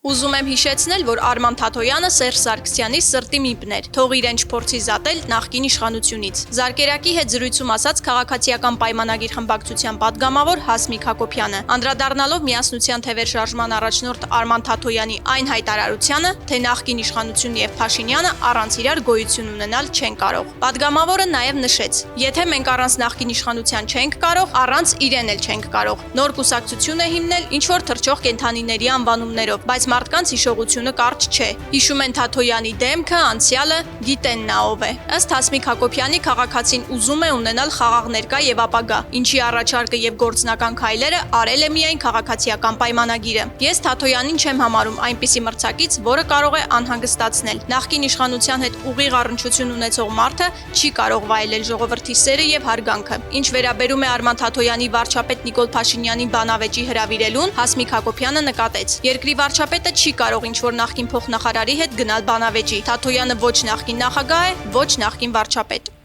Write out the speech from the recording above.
Ուզում եմ հիշեցնել, որ Արման Թաթոյանը Սերժ Սարգսյանի սրտի միտքն էր, թող իրեն չփորձի զատել նախկին իշխանությունից։ Զարկերակի հետ զրույցում ասաց քաղաքացիական պայմանագիր խմբակցության падգամավոր Հասմիկ Հակոբյանը, անդրադառնալով Միասնության թևեր շարժման առաջնորդ Արման Թաթոյանի այն հայտարարությանը, թե նախկին իշխանությունն եւ Փաշինյանը առանց իրար գոյություն ունենալ չեն կարող։ Падգամավորը նաեւ նշեց. եթե մենք առանց նախկին իշխանության չենք կարող, առանց իրեն էլ չենք կարող։ Նոր կուսակցություն է հիմնել ինչ որ թռչող կենդանիների անվանումներով, բայց մարդկանց հիշողությունը կարճ չէ։ Հիշում են Թաթոյանի դեմքը, անցյալը, գիտեն նա ով է։ Ըստ Հասմիկ Հակոբյանի քաղաքացին ուզում է ունենալ խաղաղ ներկա եւ ապագա, ինչի առաջարկը եւ գործնական քայլերը արել է միայն քաղաքացիական պայմանագիրը։ Ես Թաթոյանին չեմ համարում այնպիսի մրցակից, որը կարող է անհանգստացնել։ Նախկին իշխանության հետ ուղիղ առնչություն ունեցող մարդը չի կարող վայելել ժողովրդի սերը եւ հարգանքը։ Ինչ վերաբերում է Արման Թաթոյանի վարչապետ Նիկոլ Փաշինյանին բանավեճի հրավիրելուն, Հասմիկ Հակոբյանը նկատեց. երկրի վարչապետը չի կարող ինչ-որ նախկին փոխնախարարի հետ գնալ բանավեճի։ Թաթոյանը ոչ նախկին նախագահ է, ոչ նախկին վարչապետ։